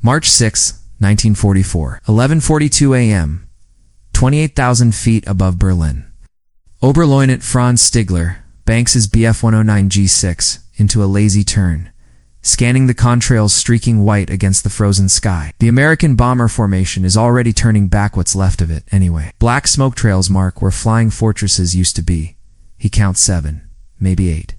March 6, 1944, 11:42 a.m., 28,000 feet above Berlin. Oberleutnant Franz Stigler banks his Bf-109 G6 into a lazy turn, scanning the contrails streaking white against the frozen sky. The American bomber formation is already turning back what's left of it anyway. Black smoke trails mark where flying fortresses used to be. He counts 7, maybe 8.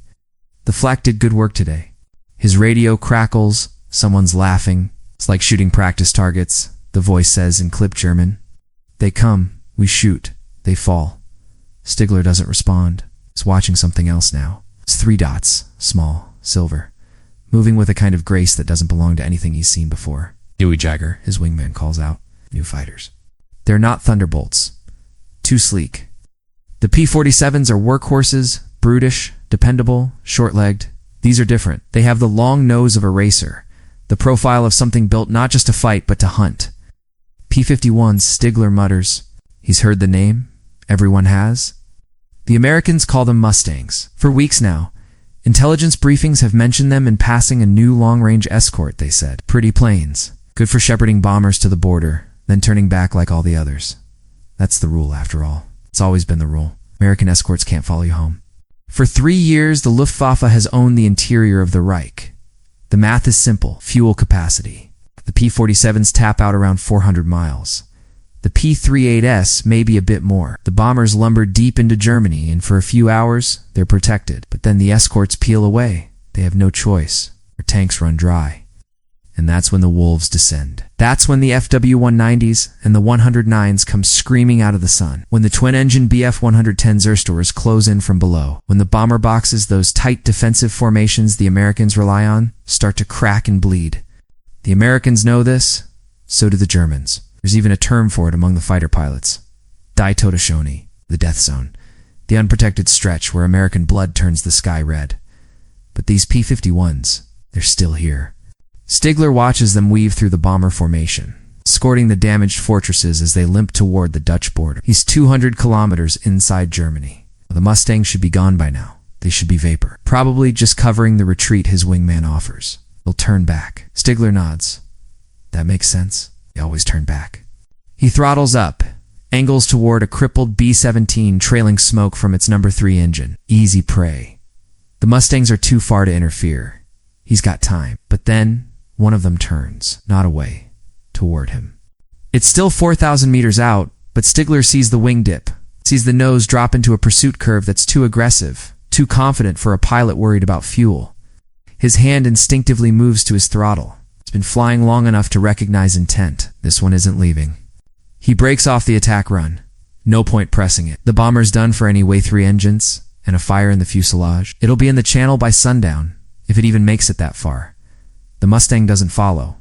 The flak did good work today. His radio crackles, someone's laughing. It's like shooting practice targets, the voice says in clipped German. They come, we shoot, they fall. Stigler doesn't respond. He's watching something else now. It's 3 dots, small, silver, moving with a kind of grace that doesn't belong to anything he's seen before. Dewey Jagger, his wingman, calls out. New fighters. They're not thunderbolts. Too sleek. The P-47s are workhorses, brutish, dependable, short-legged. These are different. They have the long nose of a racer, the profile of something built not just to fight but to hunt. P-51s, Stigler mutters. He's heard the name. Everyone has. The Americans call them Mustangs. For weeks now, intelligence briefings have mentioned them in passing a new long-range escort, they said. Pretty planes. Good for shepherding bombers to the border, then turning back like all the others. That's the rule, after all. It's always been the rule. American escorts can't follow you home. For 3 years, the Luftwaffe has owned the interior of the Reich. The math is simple. Fuel capacity. The P-47s tap out around 400 miles. The P-38S may be a bit more. The bombers lumber deep into Germany, and for a few hours, they're protected. But then the escorts peel away. They have no choice. Their tanks run dry. And that's when the wolves descend. That's when the FW-190s and the 109s come screaming out of the sun. When the twin-engine Bf-110 Zerstors close in from below. When the bomber boxes, those tight defensive formations the Americans rely on, start to crack and bleed. The Americans know this, so do the Germans. There's even a term for it among the fighter pilots. Die Todeszone, the death zone. The unprotected stretch where American blood turns the sky red. But these P-51s, they're still here. Stigler watches them weave through the bomber formation, escorting the damaged fortresses as they limp toward the Dutch border. He's 200 kilometers inside Germany. The Mustangs should be gone by now. They should be vapor. Probably just covering the retreat his wingman offers. They'll turn back. Stigler nods. That makes sense. They always turn back. He throttles up, angles toward a crippled B-17 trailing smoke from its number 3 engine. Easy prey. The Mustangs are too far to interfere. He's got time. But then, one of them turns, not away, toward him. It's still 4,000 meters out, but Stigler sees the wing dip, sees the nose drop into a pursuit curve that's too aggressive, too confident for a pilot worried about fuel. His hand instinctively moves to his throttle. It's been flying long enough to recognize intent. This one isn't leaving. He breaks off the attack run. No point pressing it. The bomber's done for any WWII engines, and a fire in the fuselage. It'll be in the channel by sundown, if it even makes it that far. The Mustang doesn't follow.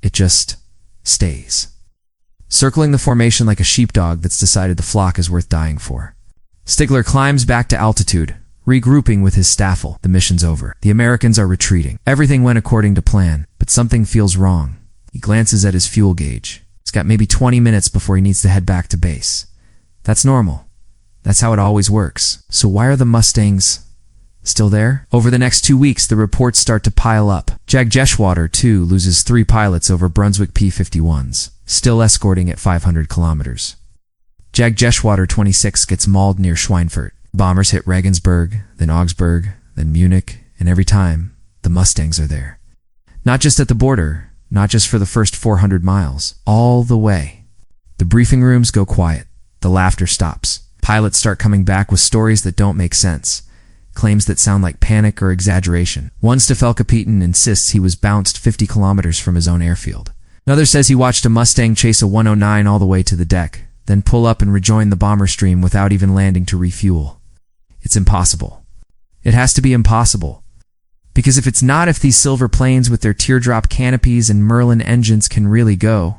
It just stays. Circling the formation like a sheepdog that's decided the flock is worth dying for. Stigler climbs back to altitude, regrouping with his staffel. The mission's over. The Americans are retreating. Everything went according to plan, but something feels wrong. He glances at his fuel gauge. He's got maybe 20 minutes before he needs to head back to base. That's normal. That's how it always works. So why are the Mustangs still there? Over the next 2 weeks, the reports start to pile up. Jagdgeschwader, too, loses 3 pilots over Brunswick P-51s, still escorting at 500 kilometers. Jagdgeschwader 26 gets mauled near Schweinfurt. Bombers hit Regensburg, then Augsburg, then Munich, and every time, the Mustangs are there. Not just at the border, not just for the first 400 miles, all the way. The briefing rooms go quiet. The laughter stops. Pilots start coming back with stories that don't make sense. Claims that sound like panic or exaggeration. One Staffelkapitan insists he was bounced 50 kilometers from his own airfield. Another says he watched a Mustang chase a 109 all the way to the deck, then pull up and rejoin the bomber stream without even landing to refuel. It's impossible. It has to be impossible. Because if these silver planes with their teardrop canopies and Merlin engines can really go,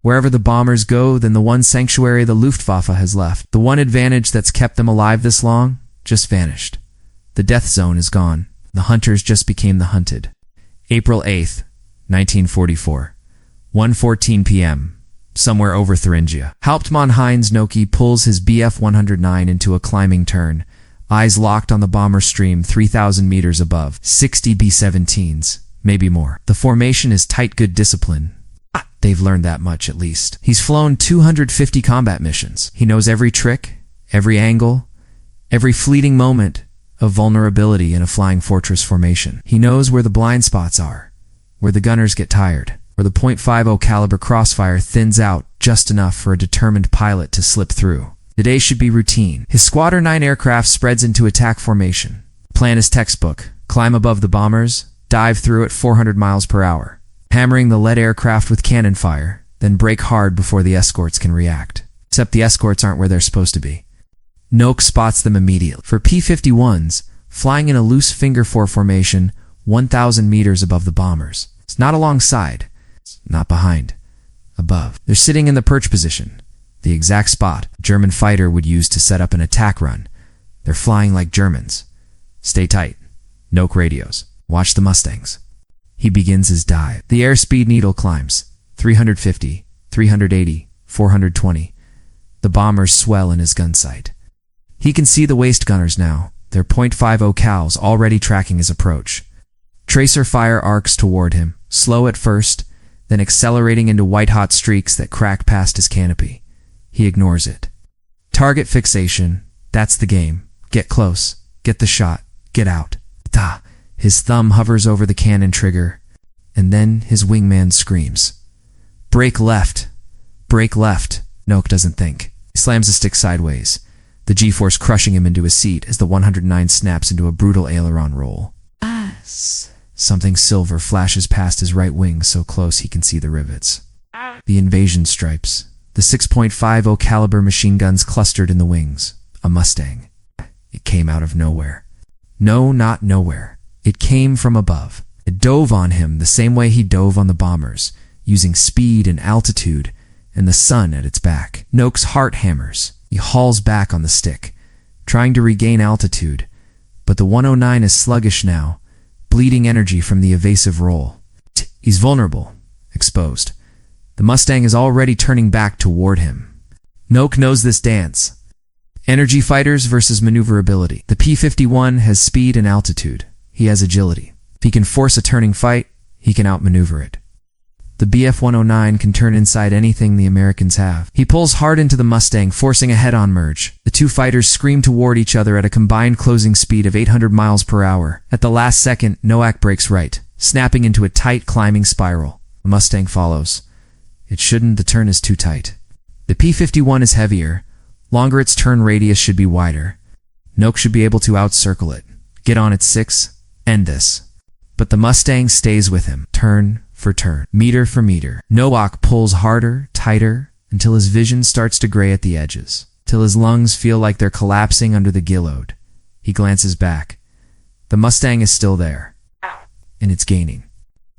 wherever the bombers go, then the one sanctuary the Luftwaffe has left, the one advantage that's kept them alive this long, just vanished. The death zone is gone. The hunters just became the hunted. April 8th, 1944. 1:14 p.m. Somewhere over Thuringia. Hauptmann Heinz Noki pulls his Bf-109 into a climbing turn, eyes locked on the bomber stream 3,000 meters above. 60 B-17s, maybe more. The formation is tight, good discipline. They've learned that much at least. He's flown 250 combat missions. He knows every trick, every angle, every fleeting moment of vulnerability in a flying fortress formation. He knows where the blind spots are, where the gunners get tired, where the .50 caliber crossfire thins out just enough for a determined pilot to slip through. The day should be routine. His Squadron 9 aircraft spreads into attack formation. Plan is textbook. Climb above the bombers, dive through at 400 miles per hour, hammering the lead aircraft with cannon fire, then brake hard before the escorts can react. Except the escorts aren't where they're supposed to be. Noak spots them immediately. For P-51s, flying in a loose finger four formation 1,000 meters above the bombers. It's not alongside, it's not behind, above. They're sitting in the perch position, the exact spot a German fighter would use to set up an attack run. They're flying like Germans. Stay tight. Noak radios. Watch the Mustangs. He begins his dive. The airspeed needle climbs. 350, 380, 420. The bombers swell in his gun sight. He can see the waist gunners now, their .50 cals already tracking his approach. Tracer fire arcs toward him, slow at first, then accelerating into white-hot streaks that crack past his canopy. He ignores it. Target fixation, that's the game. Get close, get the shot, get out. Da! His thumb hovers over the cannon trigger, and then his wingman screams. Brake left. Brake left. Noak doesn't think. He slams the stick sideways, the G-force crushing him into his seat as the 109 snaps into a brutal aileron roll. Something silver flashes past his right wing so close he can see the rivets. The invasion stripes. The 6.50 caliber machine guns clustered in the wings. A Mustang. It came out of nowhere. No, not nowhere. It came from above. It dove on him the same way he dove on the bombers, using speed and altitude and the sun at its back. Noak's heart hammers. He hauls back on the stick, trying to regain altitude, but the 109 is sluggish now, bleeding energy from the evasive roll. He's vulnerable, exposed. The Mustang is already turning back toward him. Noak knows this dance. Energy fighters versus maneuverability. The P-51 has speed and altitude. He has agility. If he can force a turning fight, he can outmaneuver it. The Bf-109 can turn inside anything the Americans have. He pulls hard into the Mustang, forcing a head-on merge. The two fighters scream toward each other at a combined closing speed of 800 miles per hour. At the last second, Noak brakes right, snapping into a tight climbing spiral. The Mustang follows. It shouldn't, the turn is too tight. The P-51 is heavier. Longer its turn radius should be wider. Noak should be able to outcircle it. Get on its 6, end this. But the Mustang stays with him, turn for turn, meter for meter. Noak pulls harder, tighter, until his vision starts to gray at the edges, till his lungs feel like they're collapsing under the gill load. He glances back. The Mustang is still there, and it's gaining.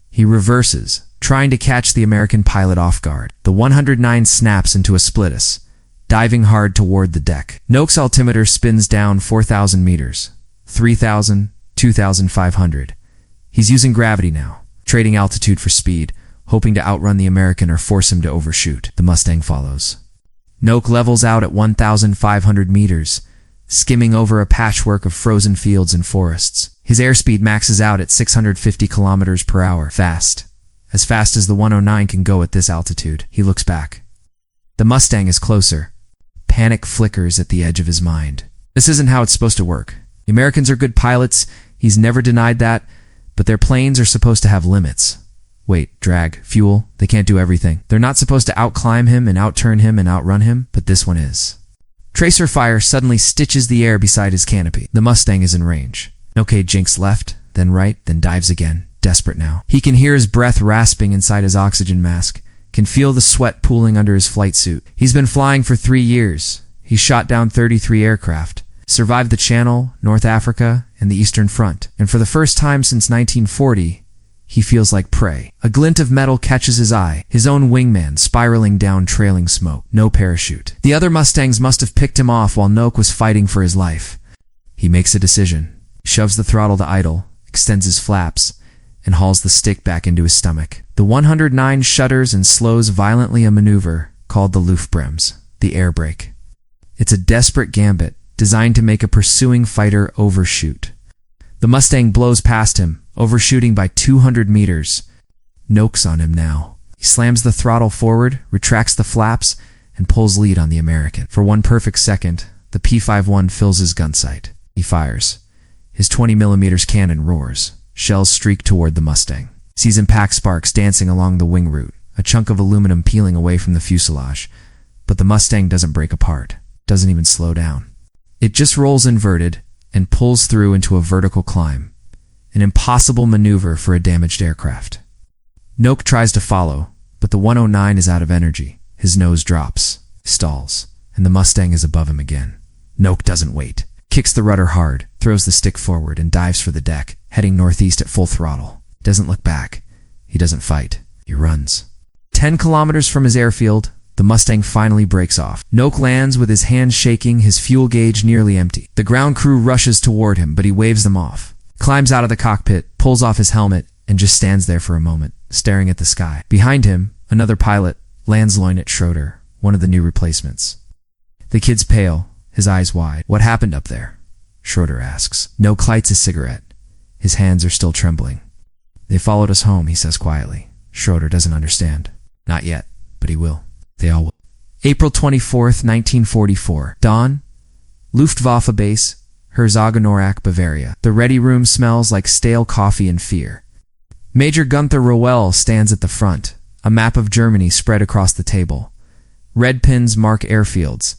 He reverses, trying to catch the American pilot off guard. The 109 snaps into a splitus, diving hard toward the deck. Noak's altimeter spins down 4,000 meters, 3,000, 2,500. He's using gravity now, trading altitude for speed, hoping to outrun the American or force him to overshoot. The Mustang follows. Noak levels out at 1,500 meters, skimming over a patchwork of frozen fields and forests. His airspeed maxes out at 650 kilometers per hour. Fast. As fast as the 109 can go at this altitude. He looks back. The Mustang is closer. Panic flickers at the edge of his mind. This isn't how it's supposed to work. The Americans are good pilots. He's never denied that. But their planes are supposed to have limits. Weight, drag, fuel, they can't do everything. They're not supposed to outclimb him and outturn him and outrun him, but this one is. Tracer fire suddenly stitches the air beside his canopy. The Mustang is in range. Noak jinks left, then right, then dives again, desperate now. He can hear his breath rasping inside his oxygen mask, can feel the sweat pooling under his flight suit. He's been flying for 3 years. He's shot down 33 aircraft. Survived the Channel, North Africa, and the Eastern Front. And for the first time since 1940, he feels like prey. A glint of metal catches his eye, his own wingman spiraling down trailing smoke. No parachute. The other Mustangs must have picked him off while Noak was fighting for his life. He makes a decision, shoves the throttle to idle, extends his flaps, and hauls the stick back into his stomach. The 109 shudders and slows violently a maneuver called the Luftbremse, the air brake. It's a desperate gambit, designed to make a pursuing fighter overshoot. The Mustang blows past him, overshooting by 200 meters. Noak's on him now. He slams the throttle forward, retracts the flaps, and pulls lead on the American. For 1 perfect second, the P-51 fills his gun sight. He fires. His 20mm cannon roars. Shells streak toward the Mustang. Sees impact sparks dancing along the wing root, a chunk of aluminum peeling away from the fuselage. But the Mustang doesn't break apart, doesn't even slow down. It just rolls inverted and pulls through into a vertical climb, an impossible maneuver for a damaged aircraft. Noak tries to follow, but the 109 is out of energy. His nose drops, stalls, and the Mustang is above him again. Noak doesn't wait, kicks the rudder hard, throws the stick forward, and dives for the deck, heading northeast at full throttle. Doesn't look back. He doesn't fight. He runs. 10 kilometers from his airfield, the Mustang finally breaks off. Noak lands with his hands shaking, his fuel gauge nearly empty. The ground crew rushes toward him, but he waves them off. Climbs out of the cockpit, pulls off his helmet, and just stands there for a moment, staring at the sky. Behind him, another pilot, Lance Loynet Schroeder, one of the new replacements. The kid's pale, his eyes wide. "What happened up there?" Schroeder asks. Noak lights a cigarette. His hands are still trembling. "They followed us home," he says quietly. Schroeder doesn't understand. Not yet, but he will. They all will. April 24th, 1944. Dawn. Luftwaffe base, Herzogenaurach, Bavaria. The ready room smells like stale coffee and fear. Major Gunther Rowell stands at the front, a map of Germany spread across the table. Red pins mark airfields.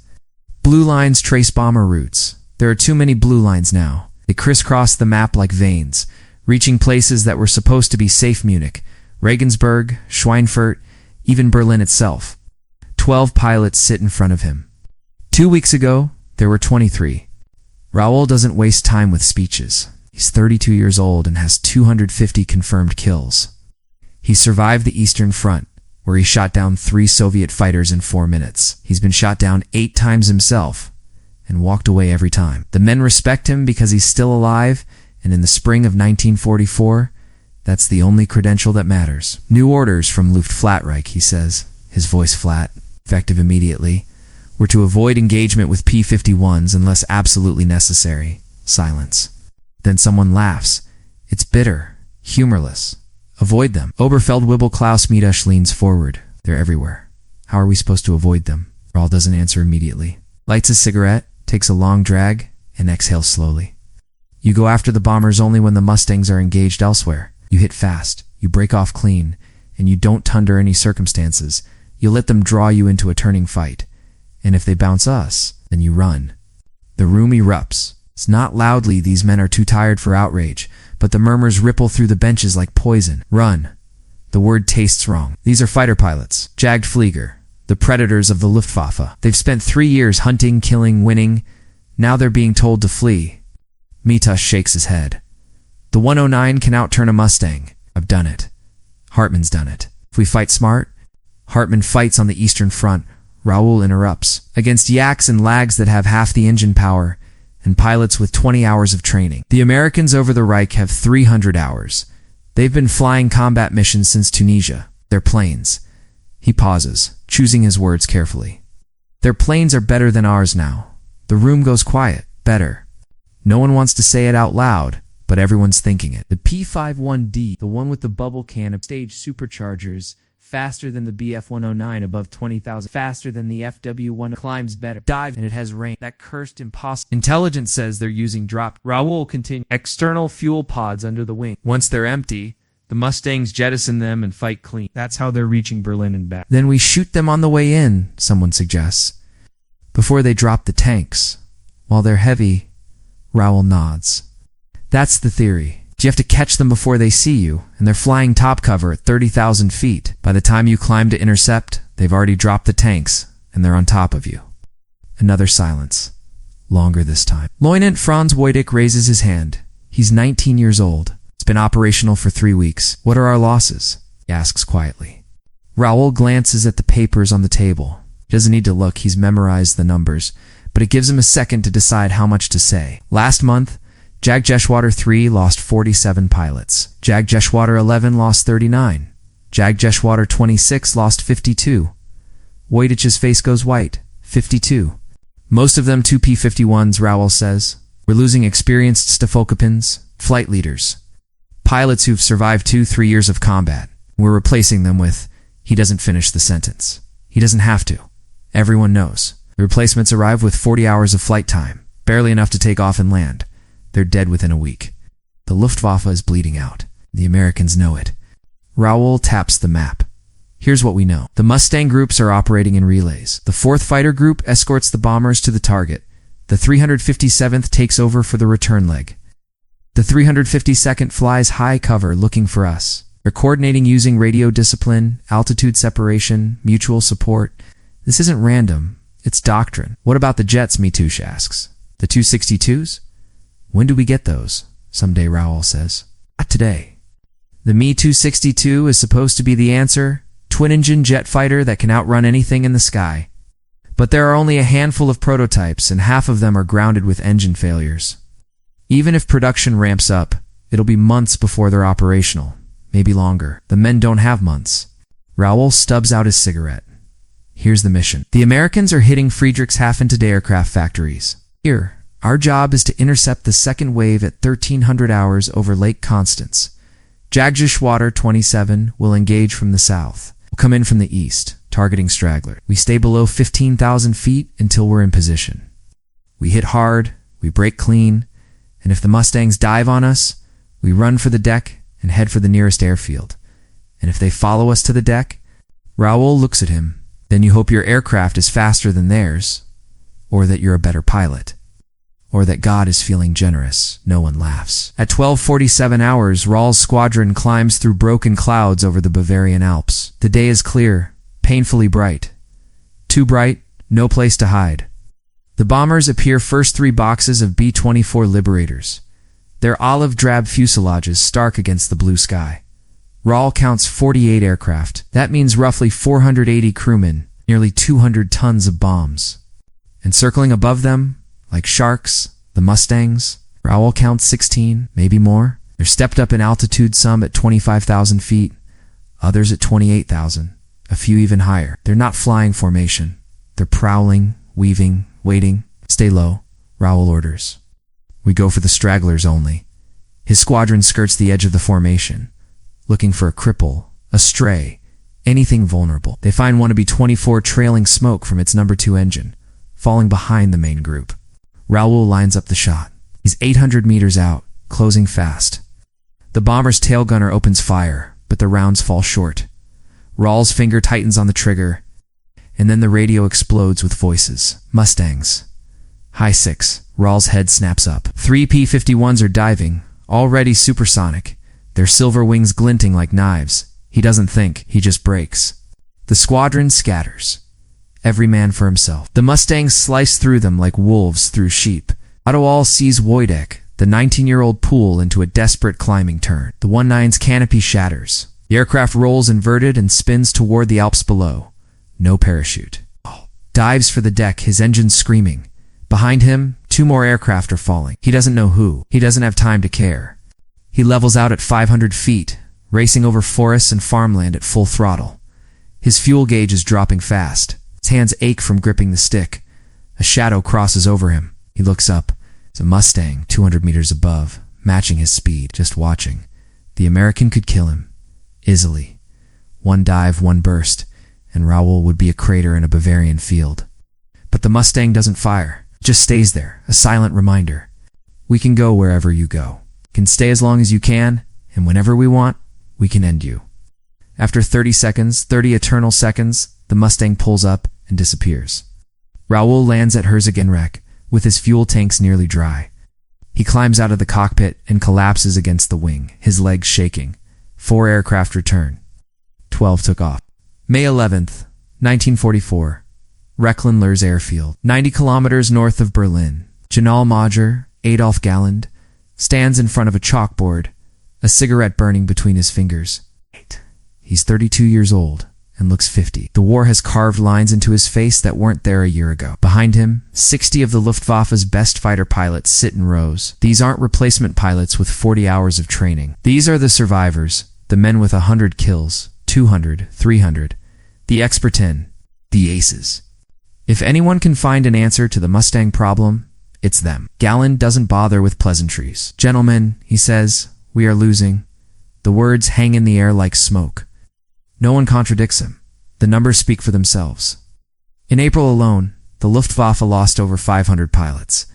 Blue lines trace bomber routes. There are too many blue lines now. They crisscross the map like veins, reaching places that were supposed to be safe: Munich, Regensburg, Schweinfurt, even Berlin itself. 12 pilots sit in front of him. 2 weeks ago, there were 23. Raoul doesn't waste time with speeches. He's 32 years old and has 250 confirmed kills. He survived the Eastern Front, where he shot down 3 Soviet fighters in 4 minutes. He's been shot down 8 times himself and walked away every time. The men respect him because he's still alive, and in the spring of 1944, that's the only credential that matters. "New orders from Luftwaffe," he says, his voice flat, effective immediately. "We're to avoid engagement with P-51s unless absolutely necessary." Silence. Then someone laughs. It's bitter, humorless. "Avoid them." Oberfeldwebel Klaus Miedusch leans forward. "They're everywhere. How are we supposed to avoid them?" Raoul doesn't answer immediately. Lights a cigarette, takes a long drag, and exhales slowly. "You go after the bombers only when the Mustangs are engaged elsewhere. You hit fast, you break off clean, and you don't under any circumstances. You let them draw you into a turning fight. And if they bounce us, then you run." The room erupts. It's not loudly, these men are too tired for outrage, but the murmurs ripple through the benches like poison. Run. The word tastes wrong. These are fighter pilots, Jagdflieger, the predators of the Luftwaffe. They've spent 3 years hunting, killing, winning. Now they're being told to flee. Miedusch shakes his head. "The 109 can outturn a Mustang. I've done it. Hartmann's done it. If we fight smart..." Hartmann fights on the Eastern Front. Raoul interrupts. "Against yaks and lags that have half the engine power, and pilots with 20 hours of training. The Americans over the Reich have 300 hours. They've been flying combat missions since Tunisia. Their planes..." He pauses, choosing his words carefully. "Their planes are better than ours now." The room goes quiet. Better. No one wants to say it out loud, but everyone's thinking it. The P-51D, the one with the bubble can stage superchargers, faster than the Bf-109 above 20,000, faster than the FW-1, climbs better, dive, and it has range. That cursed impossible. Intelligence says they're using drop. Raoul continues. "External fuel pods under the wing. Once they're empty, the Mustangs jettison them and fight clean. That's how they're reaching Berlin and back." "Then we shoot them on the way in," someone suggests. "Before they drop the tanks. While they're heavy." Raoul nods. "That's the theory. You have to catch them before they see you, and they're flying top cover at 30,000 feet. By the time you climb to intercept, they've already dropped the tanks, and they're on top of you." Another silence. Longer this time. Lieutenant Franz Wojtek raises his hand. He's 19 years old. It's been operational for 3 weeks. "What are our losses?" he asks quietly. Raoul glances at the papers on the table. He doesn't need to look, he's memorized the numbers, but it gives him a second to decide how much to say. Last month, Jagdgeschwader 3 lost 47 pilots. Jagdgeschwader 11 lost 39. Jagdgeschwader 26 lost 52. Wojtech's face goes white. 52. Most of them 2 P-51s, Raoul says. "We're losing experienced Stafokopins, flight leaders. Pilots who've survived 2-3 years of combat. We're replacing them with, he doesn't finish the sentence. He doesn't have to. Everyone knows. The replacements arrive with 40 hours of flight time, barely enough to take off and land. They're dead within a week. The Luftwaffe is bleeding out. The Americans know it. Raoul taps the map. Here's what we know. The Mustang groups are operating in relays. The 4th Fighter Group escorts the bombers to the target. The 357th takes over for the return leg. The 352nd flies high cover looking for us. They're coordinating using radio discipline, altitude separation, mutual support. This isn't random. It's doctrine. What about the jets, Mitush asks. The 262s? When do we get those? Someday, Raoul says. Not today. The Me-262 is supposed to be the answer. Twin-engine jet fighter that can outrun anything in the sky. But there are only a handful of prototypes, and half of them are grounded with engine failures. Even if production ramps up, it'll be months before they're operational. Maybe longer. The men don't have months. Raoul stubs out his cigarette. Here's the mission. The Americans are hitting Friedrichshafen aircraft factories. Here, our job is to intercept the second wave at 1300 hours over Lake Constance. Jagdgeschwader 27 will engage from the south. We'll come in from the east, targeting stragglers. We stay below 15,000 feet until we're in position. We hit hard, we break clean, and if the Mustangs dive on us, we run for the deck and head for the nearest airfield. And if they follow us to the deck, Raoul looks at him. Then you hope your aircraft is faster than theirs, or that you're a better pilot, or that God is feeling generous. No one laughs. At 12:47 hours, Raoul's squadron climbs through broken clouds over the Bavarian Alps. The day is clear, painfully bright. Too bright, no place to hide. The bombers appear first 3 boxes of B-24 Liberators. Their olive-drab fuselages stark against the blue sky. Raoul counts 48 aircraft. That means roughly 480 crewmen, nearly 200 tons of bombs. And circling above them, like sharks, the Mustangs. Raoul counts 16, maybe more. They're stepped up in altitude, some at 25,000 feet, others at 28,000, a few even higher. They're not flying formation. They're prowling, weaving, waiting. Stay low, Raoul orders. We go for the stragglers only. His squadron skirts the edge of the formation, looking for a cripple, a stray, anything vulnerable. They find one to be 24 trailing smoke from its number 2 engine, falling behind the main group. Raoul lines up the shot. He's 800 meters out, closing fast. The bomber's tail gunner opens fire, but the rounds fall short. Raoul's finger tightens on the trigger, and then the radio explodes with voices. Mustangs. High 6. Raoul's head snaps up. 3 P-51s are diving, already supersonic, their silver wings glinting like knives. He doesn't think, he just breaks. The squadron scatters. Every man for himself. The Mustangs slice through them like wolves through sheep. Raoul sees Wojtek, the 19-year-old Pool, into a desperate climbing turn. The 19's canopy shatters. The aircraft rolls inverted and spins toward the Alps below. No parachute. Dives for the deck, his engines screaming. Behind him, 2 more aircraft are falling. He doesn't know who. He doesn't have time to care. He levels out at 500 feet, racing over forests and farmland at full throttle. His fuel gauge is dropping fast. His hands ache from gripping the stick. A shadow crosses over him. He looks up. It's a Mustang 200 meters above, matching his speed, just watching. The American could kill him. Easily. 1 dive, 1 burst, and Raoul would be a crater in a Bavarian field. But the Mustang doesn't fire. It just stays there, a silent reminder. We can go wherever you go. Can stay as long as you can, and whenever we want, we can end you. After 30 seconds, 30 eternal seconds, the Mustang pulls up and disappears. Raoul lands at Herzogenrath, with his fuel tanks nearly dry. He climbs out of the cockpit and collapses against the wing, his legs shaking. 4 aircraft return. 12 took off. May 11th, 1944. Recklinlers Airfield, 90 kilometers north of Berlin. General Major Adolf Galland stands in front of a chalkboard, a cigarette burning between his fingers. He's 32 years old and looks 50. The war has carved lines into his face that weren't there a year ago. Behind him, 60 of the Luftwaffe's best fighter pilots sit in rows. These aren't replacement pilots with 40 hours of training. These are the survivors, the men with 100 kills, 200, 300, the expertin, the aces. If anyone can find an answer to the Mustang problem, it's them. Galland doesn't bother with pleasantries. Gentlemen, he says, we are losing. The words hang in the air like smoke. No one contradicts him. The numbers speak for themselves. In April alone, the Luftwaffe lost over 500 pilots.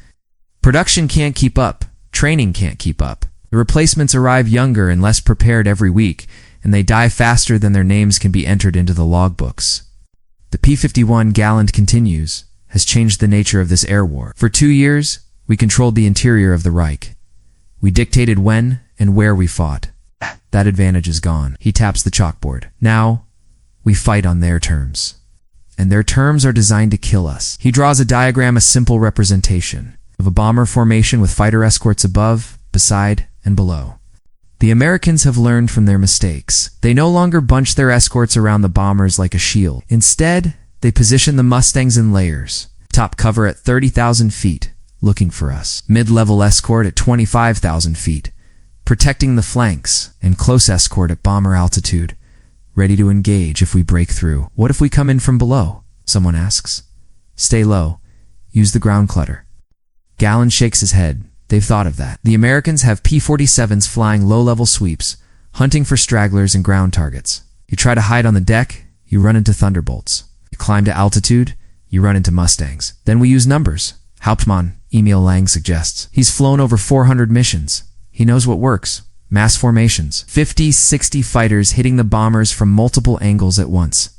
Production can't keep up. Training can't keep up. The replacements arrive younger and less prepared every week, and they die faster than their names can be entered into the logbooks. The P-51 Galland continues, has changed the nature of this air war. For 2 years, we controlled the interior of the Reich. We dictated when and where we fought. That advantage is gone. He taps the chalkboard. Now, we fight on their terms. And their terms are designed to kill us. He draws a diagram, a simple representation of a bomber formation with fighter escorts above, beside, and below. The Americans have learned from their mistakes. They no longer bunch their escorts around the bombers like a shield. Instead, they position the Mustangs in layers. Top cover at 30,000 feet, looking for us. Mid-level escort at 25,000 feet, protecting the flanks, and close escort at bomber altitude, ready to engage if we break through. What if we come in from below? Someone asks. Stay low. Use the ground clutter. Galland shakes his head. They've thought of that. The Americans have P-47s flying low-level sweeps, hunting for stragglers and ground targets. You try to hide on the deck, you run into Thunderbolts. You climb to altitude, you run into Mustangs. Then we use numbers. Hauptmann, Emil Lang suggests. He's flown over 400 missions. He knows what works. Mass formations. 50, 60 fighters hitting the bombers from multiple angles at once.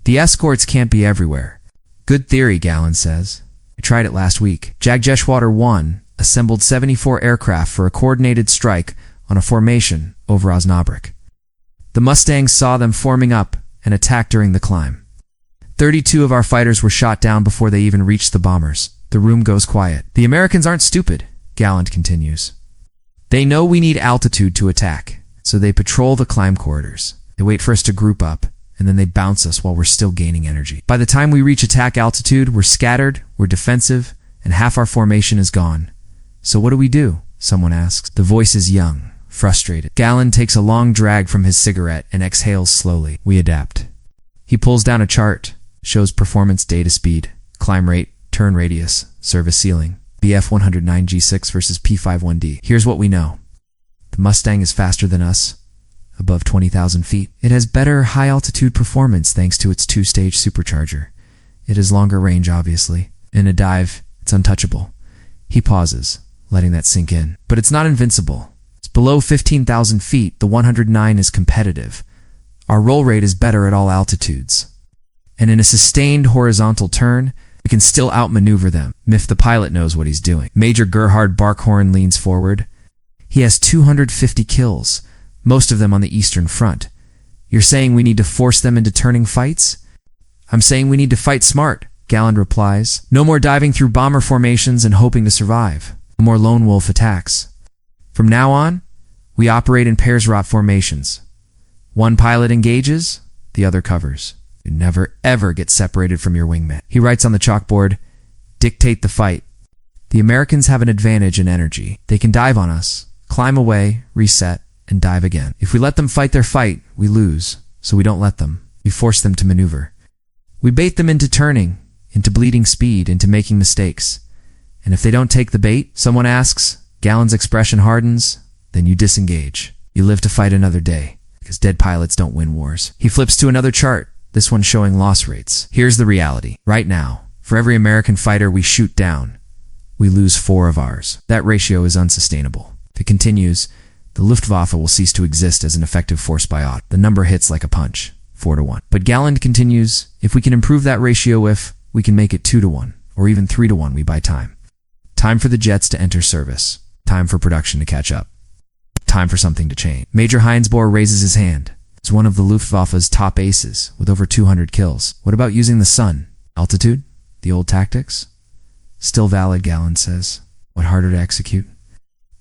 The escorts can't be everywhere. Good theory, Galland says. I tried it last week. Jagdgeschwader 1 assembled 74 aircraft for a coordinated strike on a formation over Osnabrück. The Mustangs saw them forming up and attacked during the climb. 32 of our fighters were shot down before they even reached the bombers. The room goes quiet. The Americans aren't stupid, Galland continues. They know we need altitude to attack, so they patrol the climb corridors. They wait for us to group up, and then they bounce us while we're still gaining energy. By the time we reach attack altitude, we're scattered, we're defensive, and half our formation is gone. So what do? Someone asks. The voice is young, frustrated. Galland takes a long drag from his cigarette and exhales slowly. We adapt. He pulls down a chart, shows performance data speed, climb rate, turn radius, service ceiling, BF-109 G6 versus P-51D. Here's what we know. The Mustang is faster than us, above 20,000 feet. It has better high-altitude performance thanks to its two-stage supercharger. It has longer range, obviously. In a dive, it's untouchable. He pauses, letting that sink in. But it's not invincible. It's below 15,000 feet. The 109 is competitive. Our roll rate is better at all altitudes. And in a sustained horizontal turn, we can still outmaneuver them, if the pilot knows what he's doing. Major Gerhard Barkhorn leans forward. He has 250 kills, most of them on the Eastern Front. You're saying we need to force them into turning fights? I'm saying we need to fight smart, Galland replies. No more diving through bomber formations and hoping to survive. No more lone wolf attacks. From now on, we operate in pairs-rot formations. One pilot engages, the other covers. You never ever get separated from your wingman. He writes on the chalkboard, dictate the fight. The Americans have an advantage in energy. They can dive on us, climb away, reset, and dive again. If we let them fight their fight, we lose, so we don't let them. We force them to maneuver. We bait them into turning, into bleeding speed, into making mistakes. And if they don't take the bait, someone asks, Galland's expression hardens, then you disengage. You live to fight another day, because dead pilots don't win wars. He flips to another chart, this one showing loss rates. Here's the reality. Right now, for every American fighter we shoot down, we lose 4 of ours. That ratio is unsustainable. If it continues, the Luftwaffe will cease to exist as an effective force by aught. The number hits like a punch, 4-1. But Galland continues, if we can improve that ratio, if we can make it 2-1, or even 3-1, we buy time. Time for the jets to enter service. Time for production to catch up. Time for something to change. Major Heinzbohr raises his hand. He's one of the Luftwaffe's top aces, with over 200 kills. What about using the sun? Altitude? The old tactics? Still valid, Galland says. What harder to execute?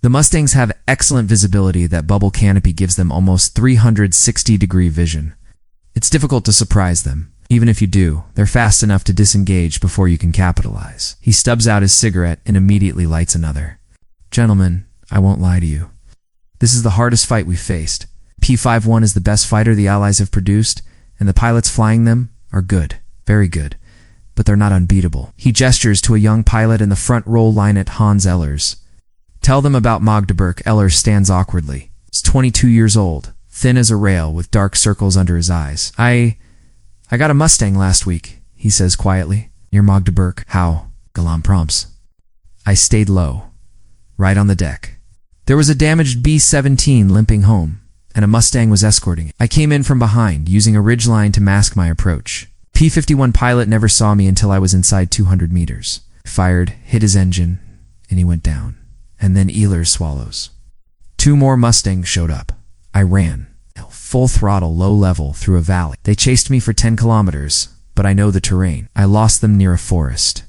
The Mustangs have excellent visibility. That bubble canopy gives them almost 360-degree vision. It's difficult to surprise them. Even if you do, they're fast enough to disengage before you can capitalize. He stubs out his cigarette and immediately lights another. Gentlemen, I won't lie to you. This is the hardest fight we've faced. P-51 is the best fighter the Allies have produced, and the pilots flying them are good, very good, but they're not unbeatable. He gestures to a young pilot in the front row line at Hans Ehlers. Tell them about Magdeburg. Ehlers stands awkwardly. He's 22 years old, thin as a rail with dark circles under his eyes. I got a Mustang last week, he says quietly. Near Magdeburg. How? Galan prompts. I stayed low, right on the deck. There was a damaged B-17 limping home, and a Mustang was escorting it. I came in from behind, using a ridgeline to mask my approach. P-51 pilot never saw me until I was inside 200 meters. I fired, hit his engine, and he went down. And then Ehlers swallows. 2 more Mustangs showed up. I ran, full throttle, low level, through a valley. They chased me for 10 kilometers, but I know the terrain. I lost them near a forest.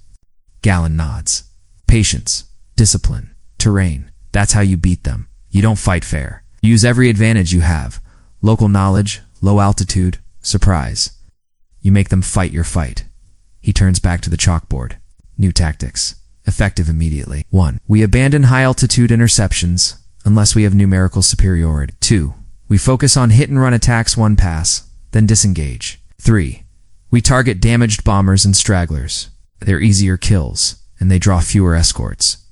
Galan nods. Patience, discipline, terrain. That's how you beat them. You don't fight fair. You use every advantage you have. Local knowledge, low altitude, surprise. You make them fight your fight. He turns back to the chalkboard. New tactics. Effective immediately. 1. We abandon high-altitude interceptions unless we have numerical superiority. 2. We focus on hit-and-run attacks one pass, then disengage. 3. We target damaged bombers and stragglers. They're easier kills, and they draw fewer escorts.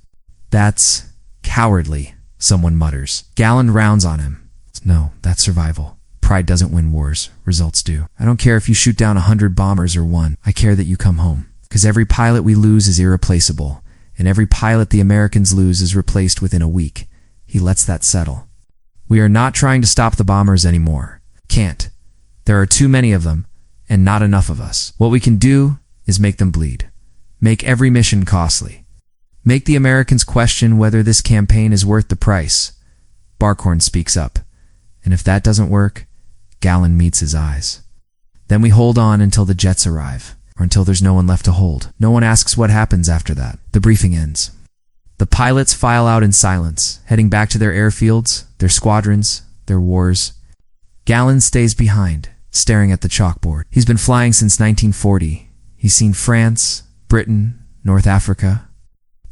That's cowardly, someone mutters. Galan rounds on him. No, that's survival. Pride doesn't win wars, results do. I don't care if you shoot down 100 bombers or 1. I care that you come home. Because every pilot we lose is irreplaceable, and every pilot the Americans lose is replaced within a week. He lets that settle. We are not trying to stop the bombers anymore. Can't. There are too many of them, and not enough of us. What we can do is make them bleed. Make every mission costly. Make the Americans question whether this campaign is worth the price. Barkhorn speaks up. And if that doesn't work, Galan meets his eyes. Then we hold on until the jets arrive, or until there's no one left to hold. No one asks what happens after that. The briefing ends. The pilots file out in silence, heading back to their airfields, their squadrons, their wars. Galan stays behind, staring at the chalkboard. He's been flying since 1940. He's seen France, Britain, North Africa,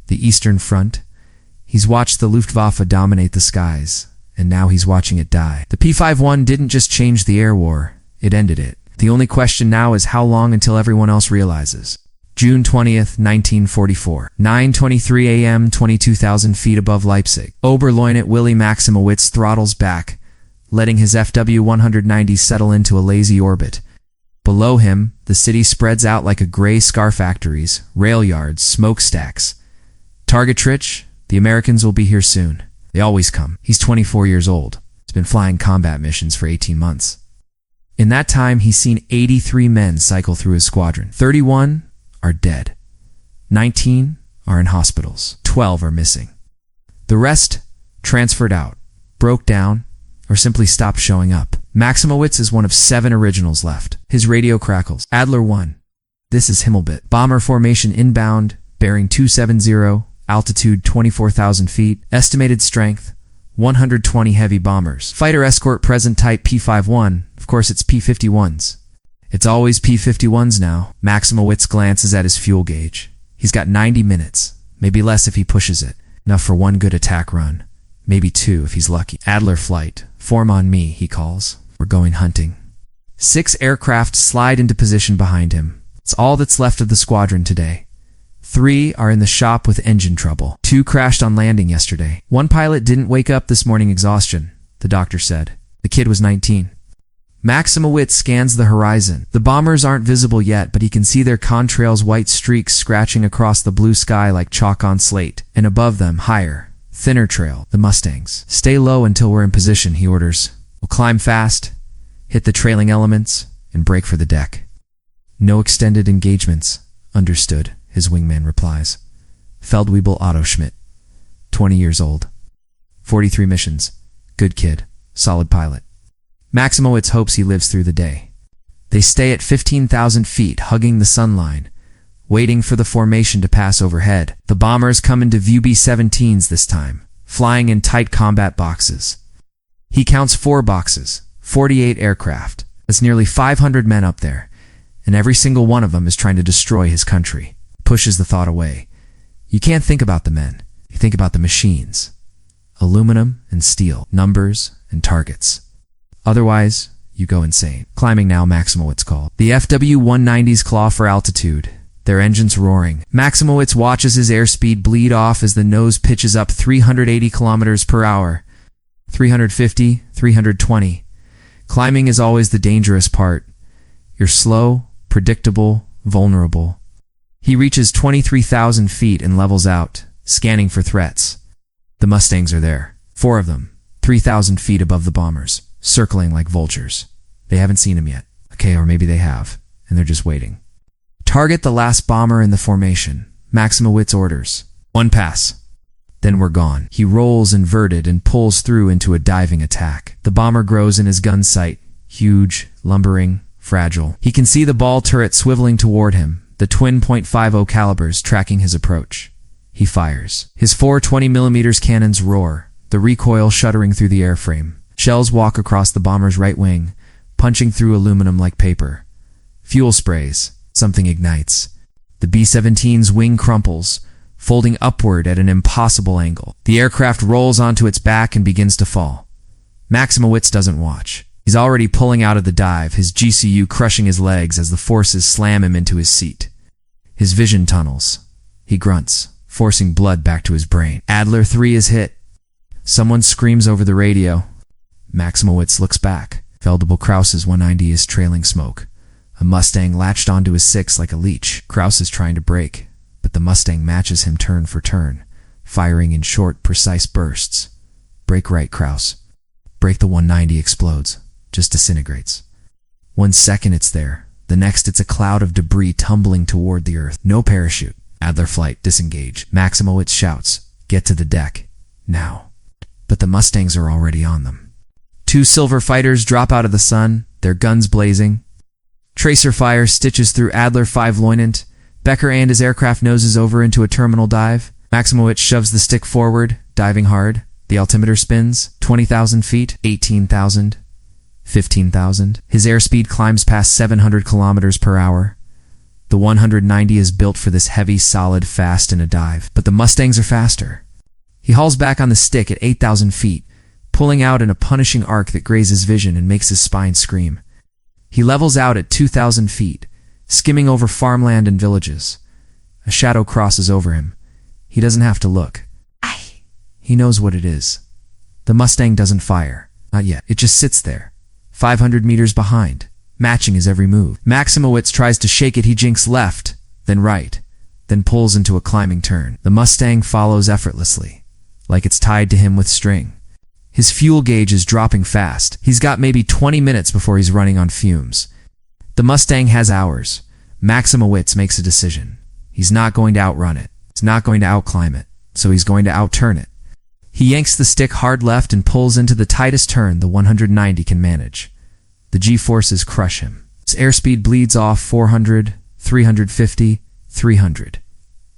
the Eastern Front. He's watched the Luftwaffe dominate the skies, and now he's watching it die. The P-51 didn't just change the air war, it ended it. The only question now is how long until everyone else realizes. June 20th, 1944. 9:23 a.m., 22,000 feet above Leipzig. Oberleutnant Willy Maximowitz throttles back, letting his FW-190 settle into a lazy orbit. Below him, the city spreads out like a gray scar factories, rail yards, smokestacks. Target Trich, the Americans will be here soon. They always come. He's 24 years old. He's been flying combat missions for 18 months. In that time, he's seen 83 men cycle through his squadron. 31 are dead. 19 are in hospitals. 12 are missing. The rest transferred out, broke down, or simply stopped showing up. Maximowitz is one of 7 originals left. His radio crackles. Adler 1. This is Himmelbit. Bomber formation inbound, bearing 270, altitude 24,000 feet, estimated strength 120 heavy bombers. Fighter escort present type P-51. Of course, it's P-51s. It's always P-51s now. Maximowitz glances at his fuel gauge. He's got 90 minutes, maybe less if he pushes it. Enough for 1 good attack run. Maybe 2 if he's lucky. Adler flight. Form on me, he calls. We're going hunting. 6 aircraft slide into position behind him. It's all that's left of the squadron today. 3 are in the shop with engine trouble. 2 crashed on landing yesterday. 1 pilot didn't wake up this morning exhaustion, the doctor said. The kid was 19. Maximowitz scans the horizon. The bombers aren't visible yet, but he can see their contrails' white streaks scratching across the blue sky like chalk on slate. And above them, higher, thinner trail, the Mustangs. Stay low until we're in position, he orders. We'll climb fast, hit the trailing elements, and break for the deck. No extended engagements. Understood, his wingman replies. Feldwebel Otto Schmidt, 20 years old. 43 missions. Good kid. Solid pilot. Maximowitz hopes he lives through the day. They stay at 15,000 feet, hugging the sunline, waiting for the formation to pass overhead. The bombers come into view B-17s this time, flying in tight combat boxes. He counts 4 boxes, 48 aircraft. That's nearly 500 men up there, and every single one of them is trying to destroy his country. Pushes the thought away. You can't think about the men. You think about the machines. Aluminum and steel, numbers and targets. Otherwise, you go insane. Climbing now, Maximowitz called. The FW-190s claw for altitude, their engines roaring. Maximowitz watches his airspeed bleed off as the nose pitches up 380 kilometers per hour. 350, 320. Climbing is always the dangerous part. You're slow, predictable, vulnerable. He reaches 23,000 feet and levels out, scanning for threats. The Mustangs are there. 4 of them, 3,000 feet above the bombers, circling like vultures. They haven't seen him yet. Okay, or maybe they have, and they're just waiting. Target the last bomber in the formation. Maximowitz orders. 1 pass. Then we're gone. He rolls inverted and pulls through into a diving attack. The bomber grows in his gun sight. Huge, lumbering, fragile. He can see the ball turret swiveling toward him, the twin .50 calibers tracking his approach. He fires. His 4 20mm cannons roar, the recoil shuddering through the airframe. Shells walk across the bomber's right wing, punching through aluminum like paper. Fuel sprays. Something ignites. The B-17's wing crumples, folding upward at an impossible angle. The aircraft rolls onto its back and begins to fall. Maximowitz doesn't watch. He's already pulling out of the dive, his GCU crushing his legs as the forces slam him into his seat. His vision tunnels. He grunts, forcing blood back to his brain. Adler 3 is hit. Someone screams over the radio. Maximowitz looks back. Feldable Krause's 190 is trailing smoke. A Mustang latched onto his 6 like a leech. Krause is trying to brake, but the Mustang matches him turn for turn, firing in short, precise bursts. Brake right, Krause. Brake, the 190 explodes, just disintegrates. 1 second it's there. The next it's a cloud of debris tumbling toward the earth. No parachute. Adler flight, disengage. Maximowitz shouts, get to the deck. Now. But the Mustangs are already on them. 2 silver fighters drop out of the sun, their guns blazing. Tracer fire stitches through Adler 5 Lieutenant. Becker and his aircraft noses over into a terminal dive. Maximowitz shoves the stick forward, diving hard. The altimeter spins. 20,000 feet, 18,000, 15,000. His airspeed climbs past 700 kilometers per hour. The 190 is built for this heavy, solid, fast in a dive. But the Mustangs are faster. He hauls back on the stick at 8,000 feet, pulling out in a punishing arc that grazes vision and makes his spine scream. He levels out at 2,000 feet, skimming over farmland and villages. A shadow crosses over him. He doesn't have to look. He knows what it is. The Mustang doesn't fire. Not yet. It just sits there, 500 meters behind, matching his every move. Maximowitz tries to shake it. He jinks left, then right, then pulls into a climbing turn. The Mustang follows effortlessly, like it's tied to him with string. His fuel gauge is dropping fast. He's got maybe 20 minutes before he's running on fumes. The Mustang has hours. Maximowitz makes a decision. He's not going to outrun it. He's not going to outclimb it. So he's going to outturn it. He yanks the stick hard left and pulls into the tightest turn the 190 can manage. The G-forces crush him. His airspeed bleeds off 400, 350, 300.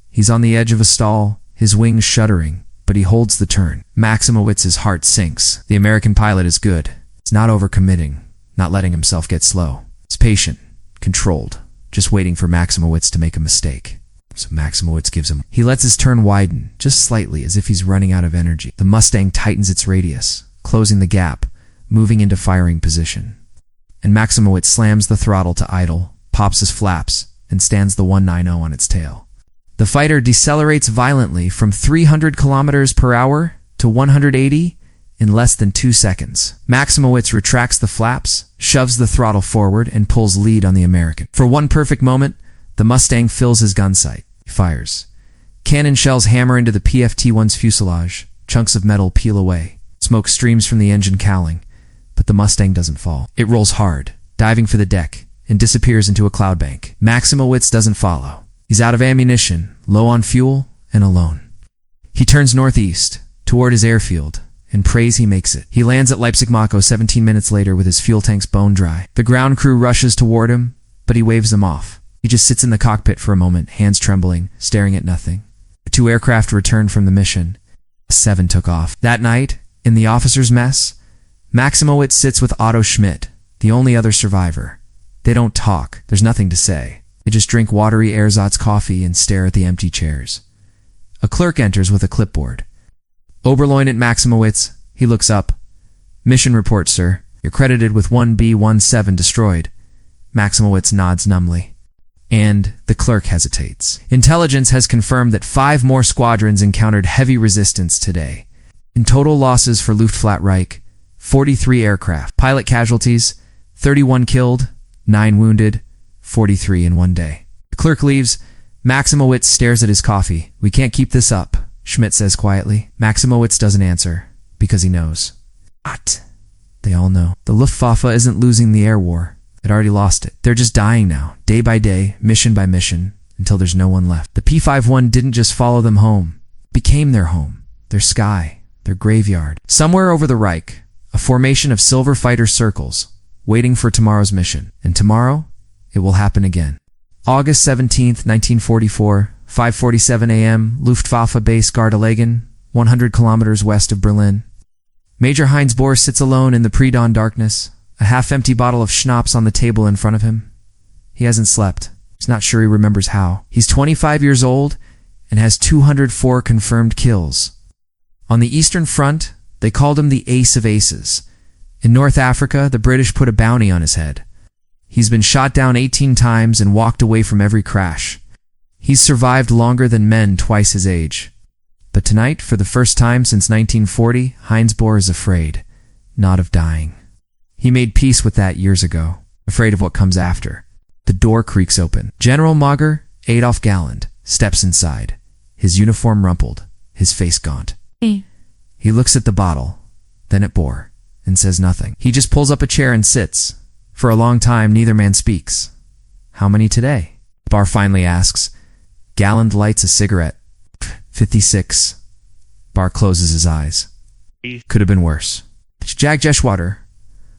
He's on the edge of a stall, his wings shuddering, but he holds the turn. Maximowitz's heart sinks. The American pilot is good. He's not overcommitting, not letting himself get slow. He's patient, controlled, just waiting for Maximowitz to make a mistake. So Maximowitz gives him. He lets his turn widen, just slightly, as if he's running out of energy. The Mustang tightens its radius, closing the gap, moving into firing position. And Maximowitz slams the throttle to idle, pops his flaps, and stands the 190 on its tail. The fighter decelerates violently from 300 kilometers per hour to 180 in less than 2 seconds. Maximowitz retracts the flaps, shoves the throttle forward, and pulls lead on the American. For one perfect moment, the Mustang fills his gun sight. He fires. Cannon shells hammer into the PFT-1's fuselage. Chunks of metal peel away. Smoke streams from the engine cowling, but the Mustang doesn't fall. It rolls hard, diving for the deck, and disappears into a cloud bank. Maximowitz doesn't follow. He's out of ammunition, low on fuel, and alone. He turns northeast, toward his airfield, and prays he makes it. He lands at Leipzig-Mako 17 minutes later with his fuel tanks bone dry. The ground crew rushes toward him, but he waves them off. He just sits in the cockpit for a moment, hands trembling, staring at nothing. The 2 aircraft returned from the mission. 7 took off. That night, in the officers' mess, Maximowitz sits with Otto Schmidt, the only other survivor. They don't talk. There's nothing to say. They just drink watery ersatz coffee and stare at the empty chairs. A clerk enters with a clipboard. Oberleutnant Maximowitz. He looks up. Mission report, sir. You're credited with 1B-17 destroyed. Maximowitz nods numbly. And the clerk hesitates. Intelligence has confirmed that 5 more squadrons encountered heavy resistance today. In total losses for Luftwaffe, 43 aircraft. Pilot casualties, 31 killed, 9 wounded, 43 in one day. The clerk leaves. Maximowitz stares at his coffee. We can't keep this up, Schmidt says quietly. Maximowitz doesn't answer, because he knows. What? They all know. The Luftwaffe isn't losing the air war. It already lost it. They're just dying now, day by day, mission by mission, until there's no one left. The P-51 didn't just follow them home. It became their home, their sky, their graveyard. Somewhere over the Reich, a formation of silver fighter circles, waiting for tomorrow's mission. And tomorrow, it will happen again. August 17th, 1944, 5:47 a.m., Luftwaffe base Gardelegen, 100 kilometers west of Berlin. Major Heinz Bohr sits alone in the pre-dawn darkness, a half-empty bottle of schnapps on the table in front of him. He hasn't slept. He's not sure he remembers how. He's 25 years old and has 204 confirmed kills. On the Eastern Front, they called him the Ace of Aces. In North Africa, the British put a bounty on his head. He's been shot down 18 times and walked away from every crash. He's survived longer than men twice his age. But tonight, for the first time since 1940, Heinz Bohr is afraid, not of dying. He made peace with that years ago, afraid of what comes after. The door creaks open. General Mager, Adolf Galland, steps inside, his uniform rumpled, his face gaunt. He looks at the bottle, then at Bohr, and says nothing. He just pulls up a chair and sits. For a long time, neither man speaks. How many today? Bohr finally asks. Galland lights a cigarette. 56. Bohr closes his eyes. Could have been worse. Jagdgeschwader.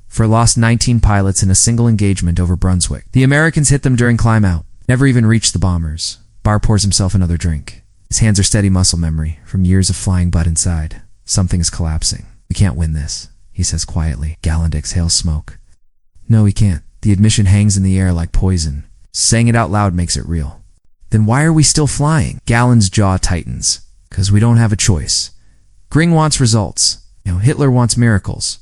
For lost 19 pilots in a single engagement over Brunswick. The Americans hit them during climb out. Never even reached the bombers. Bohr pours himself another drink. His hands are steady muscle memory from years of flying butt inside. Something is collapsing. We can't win this, he says quietly. Galland exhales smoke. No, we can't. The admission hangs in the air like poison. Saying it out loud makes it real. Then why are we still flying? Galland's jaw tightens. Because we don't have a choice. Gring wants results. Hitler wants miracles.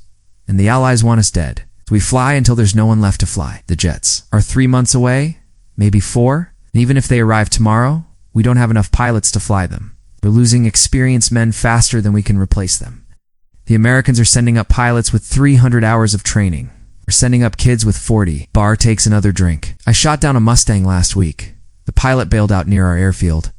And the Allies want us dead. So we fly until there's no one left to fly. The jets are 3 months away, maybe 4. And even if they arrive tomorrow, we don't have enough pilots to fly them. We're losing experienced men faster than we can replace them. The Americans are sending up pilots with 300 hours of training. We're sending up kids with 40. Bohr takes another drink. I shot down a Mustang last week. The pilot bailed out near our airfield.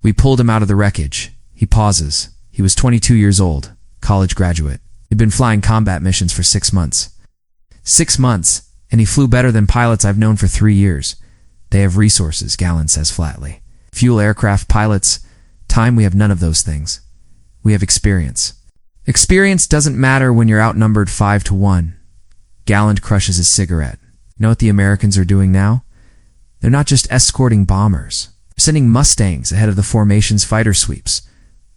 We pulled him out of the wreckage. He pauses. He was 22 years old, college graduate. He'd been flying combat missions for 6 months. 6 months, and he flew better than pilots I've known for 3 years. They have resources, Galland says flatly. Fuel, aircraft, pilots. Time, we have none of those things. We have experience. Experience doesn't matter when you're outnumbered 5-1. Galland crushes his cigarette. You know what the Americans are doing now? They're not just escorting bombers. They're sending Mustangs ahead of the formation's fighter sweeps,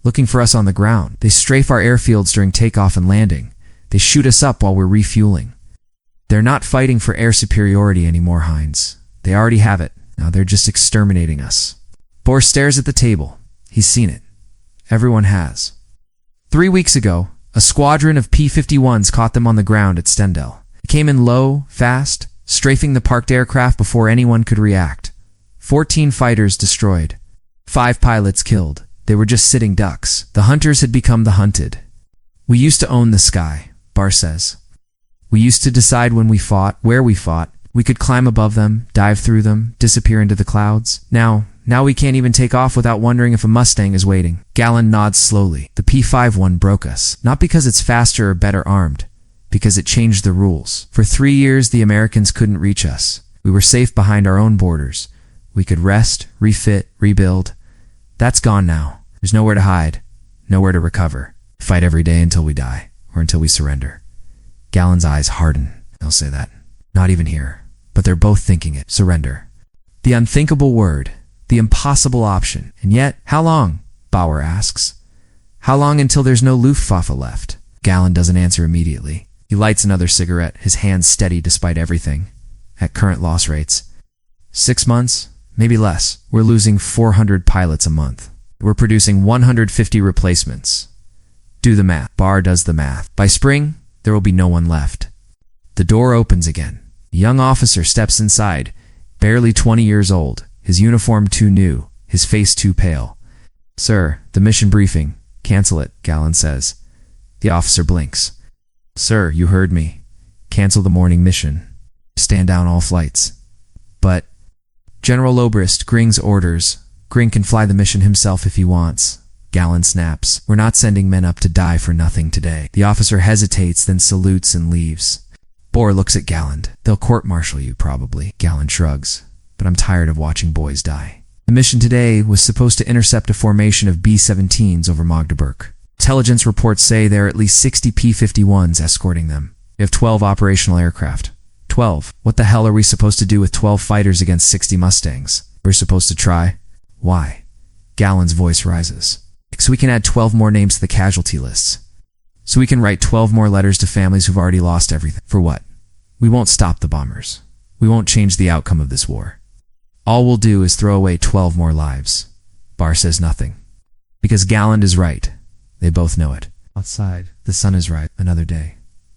looking for us on the ground. They strafe our airfields during takeoff and landing. They shoot us up while we're refueling. They're not fighting for air superiority anymore, Heinz. They already have it. Now they're just exterminating us. Bohr stares at the table. He's seen it. Everyone has. 3 weeks ago, a squadron of P-51s caught them on the ground at Stendal. It came in low, fast, strafing the parked aircraft before anyone could react. 14 fighters destroyed. 5 pilots killed. They were just sitting ducks. The hunters had become the hunted. We used to own the sky, Bohr says. We used to decide when we fought, where we fought. We could climb above them, dive through them, disappear into the clouds. Now we can't even take off without wondering if a Mustang is waiting. Galland nods slowly. The P-51 broke us. Not because it's faster or better armed, because it changed the rules. For 3 years, the Americans couldn't reach us. We were safe behind our own borders. We could rest, refit, rebuild. That's gone now. There's nowhere to hide, nowhere to recover. Fight every day until we die, or until we surrender. Galland's eyes harden. They'll say that. Not even here. But they're both thinking it. Surrender. The unthinkable word. The impossible option. And yet, how long? Bauer asks. How long until there's no Luftwaffe left? Galland doesn't answer immediately. He lights another cigarette, his hands steady despite everything. At current loss rates. 6 months? Maybe less. We're losing 400 pilots a month. We're producing 150 replacements. Do the math. Bohr does the math. By spring, there will be no one left. The door opens again. A young officer steps inside, barely 20 years old, his uniform too new, his face too pale. Sir, the mission briefing. Cancel it, Galland says. The officer blinks. Sir, you heard me. Cancel the morning mission. Stand down all flights. But General Lobrist, Gring's orders. Gring can fly the mission himself if he wants. Gallon snaps. We're not sending men up to die for nothing today. The officer hesitates, then salutes and leaves. Bohr looks at Galland. They'll court-martial you, probably. Galland shrugs. But I'm tired of watching boys die. The mission today was supposed to intercept a formation of B-17s over Magdeburg. Intelligence reports say there are at least 60 P-51s escorting them. We have 12 operational aircraft. 12. What the hell are we supposed to do with 12 fighters against 60 Mustangs? We're supposed to try. Why? Galland's voice rises. So we can add 12 more names to the casualty lists. So we can write 12 more letters to families who've already lost everything. For what? We won't stop the bombers. We won't change the outcome of this war. All we'll do is throw away 12 more lives. Barr says nothing. Because Galland is right. They both know it. Outside, the sun is right. Another day.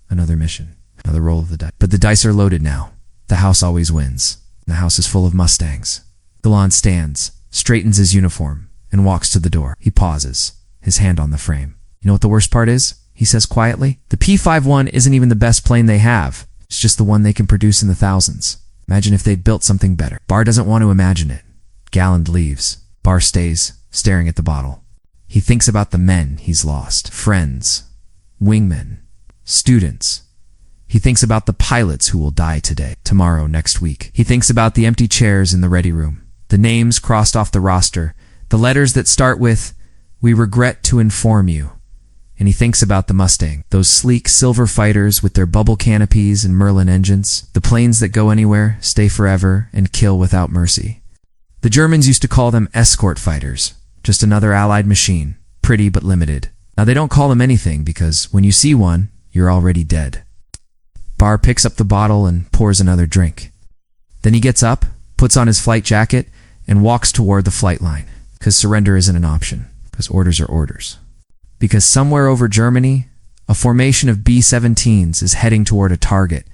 Another mission. Another roll of the dice. But the dice are loaded now. The house always wins. The house is full of Mustangs. Galland stands, straightens his uniform, and walks to the door. He pauses, his hand on the frame. You know what the worst part is? He says quietly. The P-51 isn't even the best plane they have. It's just the one they can produce in the thousands. Imagine if they'd built something better. Barr doesn't want to imagine it. Galland leaves. Barr stays, staring at the bottle. He thinks about the men he's lost. Friends. Wingmen. Students. He thinks about the pilots who will die today, tomorrow, next week. He thinks about the empty chairs in the ready room. The names crossed off the roster. The letters that start with, "We regret to inform you." And he thinks about the Mustang, those sleek silver fighters with their bubble canopies and Merlin engines, the planes that go anywhere, stay forever, and kill without mercy. The Germans used to call them escort fighters, just another Allied machine, pretty but limited. Now they don't call them anything because when you see one, you're already dead. Barr picks up the bottle and pours another drink. Then he gets up, puts on his flight jacket, and walks toward the flight line. Because surrender isn't an option. Because orders are orders. Because somewhere over Germany, a formation of B-17s is heading toward a target,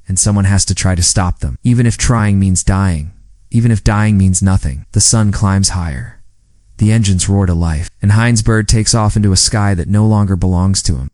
and someone has to try to stop them. Even if trying means dying. Even if dying means nothing. The sun climbs higher. The engines roar to life, and Heinz Bird takes off into a sky that no longer belongs to him.